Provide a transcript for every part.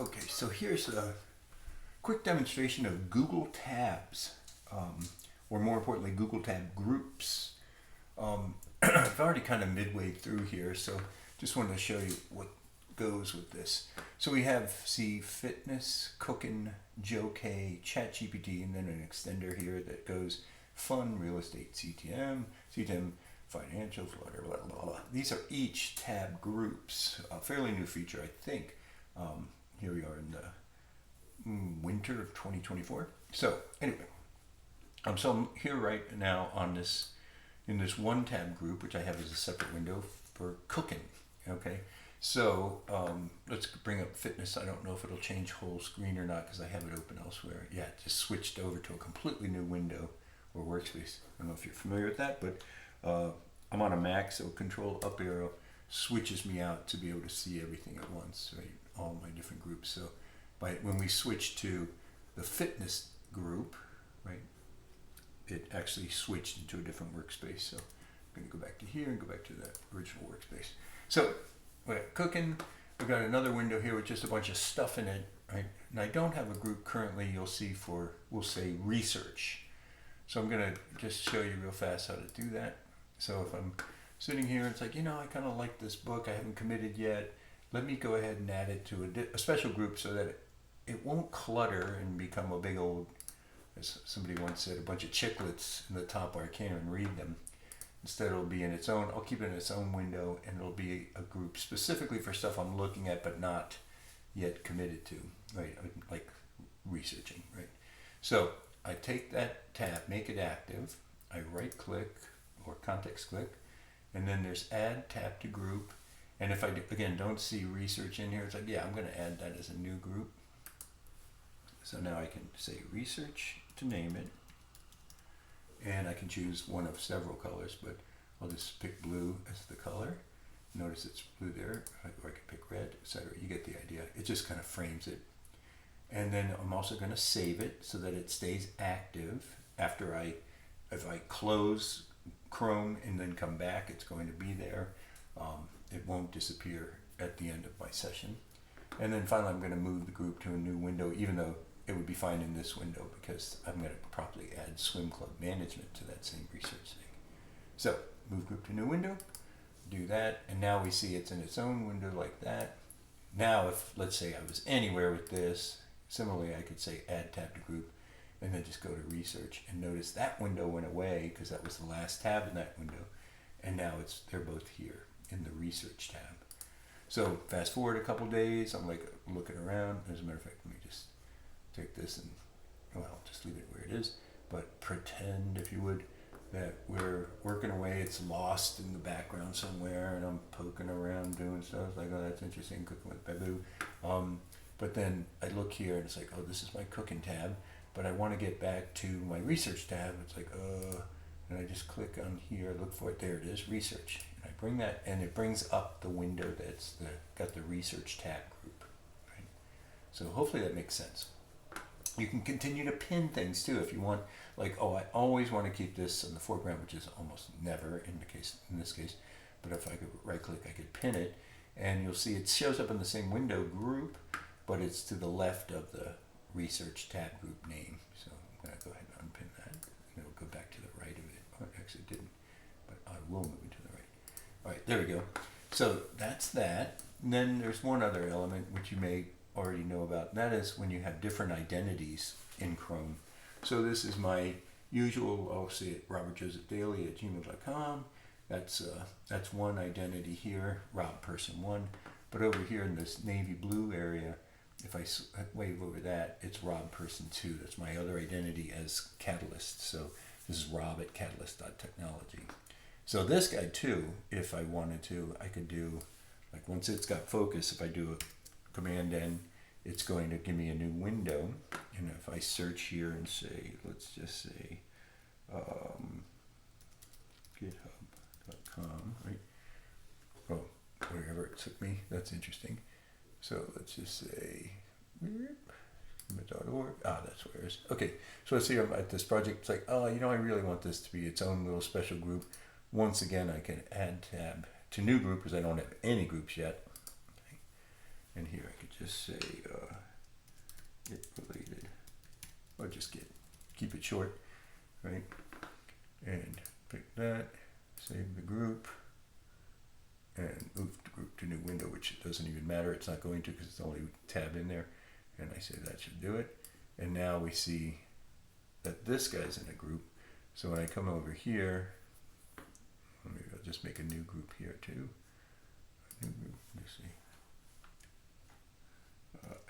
Okay, so here's a quick demonstration of Google Tabs, or more importantly, Google Tab groups. I've already kind of midway through here, so just wanted to show you what goes with this. So we have, see, fitness, cooking, Joe K, Chat GPT, and then an extender here that goes fun, real estate, CTM, financials, blah, blah, blah, blah. These are each tab groups, a fairly new feature, I think. Here we are in the winter of 2024. So anyway, so I'm here right now on this, in this one tab group, which I have as a separate window for cooking. Okay, so let's bring up fitness. I don't know if it'll change whole screen or not because I have it open elsewhere. Yeah, it just switched over to a completely new window or workspace. I don't know if you're familiar with that, but I'm on a Mac, so Control up arrow switches me out to be able to see everything at once, right? All my different groups. So when we switch to the fitness group, right, it actually switched into a different workspace. So I'm going to go back to here and go back to the original workspace. So we got cooking. We've got another window here with just a bunch of stuff in it, right? And I don't have a group currently, you'll see, for, we'll say, research. So I'm going to just show you real fast how to do that. So if I'm sitting here, it's like, you know, I kind of like this book, I haven't committed yet. Let me go ahead and add it to a special group so that it won't clutter and become a big old, as somebody once said, a bunch of chiclets in the top where I can't even read them. Instead, it'll be in its own, I'll keep it in its own window, and it'll be a group specifically for stuff I'm looking at but not yet committed to, right? Like researching, right? So I take that tab, make it active, I right click or context click, and then there's add tab to group. And if I, again, don't see research in here, it's like, yeah, I'm going to add that as a new group. So now I can say research to name it. And I can choose one of several colors, but I'll just pick blue as the color. Notice it's blue there, or I can pick red, etc. You get the idea. It just kind of frames it. And then I'm also going to save it so that it stays active after if I close Chrome and then come back, it's going to be there. It won't disappear at the end of my session. And then finally, I'm going to move the group to a new window, even though it would be fine in this window because I'm going to properly add swim club management to that same research thing. So move group to new window, do that, and now we see it's in its own window like that. Now if, let's say I was anywhere with this, similarly I could say add tab to group and then just go to research, and notice that window went away because that was the last tab in that window, and now they're both here in the research tab. So fast forward a couple days, I'm like looking around. As a matter of fact, let me just take this and, well, just leave it where it is, but pretend, if you would, that we're working away, it's lost in the background somewhere, and I'm poking around doing stuff. It's like, oh, that's interesting, cooking with Babu. But then I look here and it's like, oh, this is my cooking tab, but I want to get back to my research tab. It's like, and I just click on here, look for it, there it is, research. And I bring that, and it brings up the window that's got the research tab group, right? So hopefully that makes sense. You can continue to pin things too if you want, like, oh, I always want to keep this in the foreground, which is almost never in this case, but if I could right click, I could pin it, and you'll see it shows up in the same window group, but it's to the left of the research tab group name. So I'm going to go ahead and unpin that, and it'll go back to the right of it. Oh, it actually didn't, but I will move it to the right. All right, there we go. So that's that. And then there's one other element which you may already know about, and that is when you have different identities in Chrome. So this is my usual, I'll say it, robertjosephdaily@gmail.com. That's one identity here, robperson1. But over here in this navy blue area, if I wave over that, it's robperson2. That's my other identity as Catalyst. So this is rob@catalyst.technology. So this guy too, if I wanted to, I could do, like once it's got focus, if I do a command N, it's going to give me a new window. And if I search here and say, let's just say github.com, right? Oh, wherever it took me, that's interesting. So let's just say .org. That's where it is. Okay, so let's see, I'm at this project. It's like, oh, you know, I really want this to be its own little special group. Once again, I can add tab to new group because I don't have any groups yet. Okay. And here I could just say get related, or just get, keep it short, right? And pick that, save the group, and move the group to new window, which it doesn't even matter. It's not going to because it's the only tab in there. And I say that should do it. And now we see that this guy's in a group. So when I come over here, maybe I'll just make a new group here too. A new group, let's see.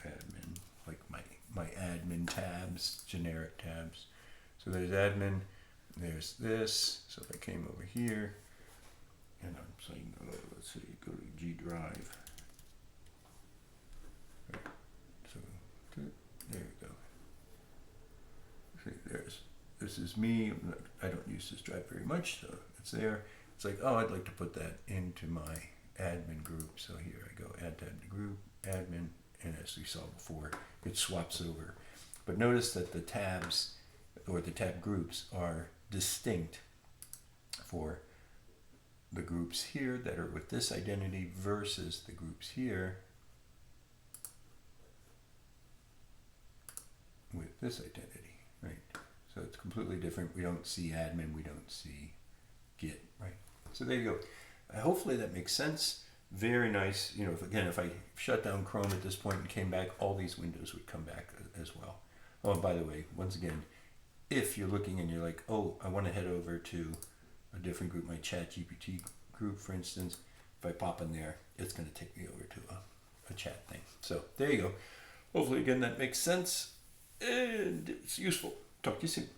Admin, like my admin tabs, generic tabs. So there's admin, there's this. So if I came over here, and I'm saying, let's see, go to G drive. Right. So there you go. See, this is me. I don't use this drive very much, so it's there. It's like, oh, I'd like to put that into my admin group. So here I go, add tab to group, admin, and as we saw before, it swaps over. But notice that the tabs, or the tab groups, are distinct for the groups here that are with this identity versus the groups here with this identity, right? So it's completely different. We don't see admin, we don't see git, right? So there you go. Hopefully that makes sense. Very nice. You know, if I shut down Chrome at this point and came back, all these windows would come back as well. Oh, and by the way, once again, if you're looking and you're like, oh, I want to head over to a different group, my chat GPT group, for instance, if I pop in there, it's going to take me over to a chat thing. So there you go. Hopefully, again, that makes sense and it's useful. Talk to you soon.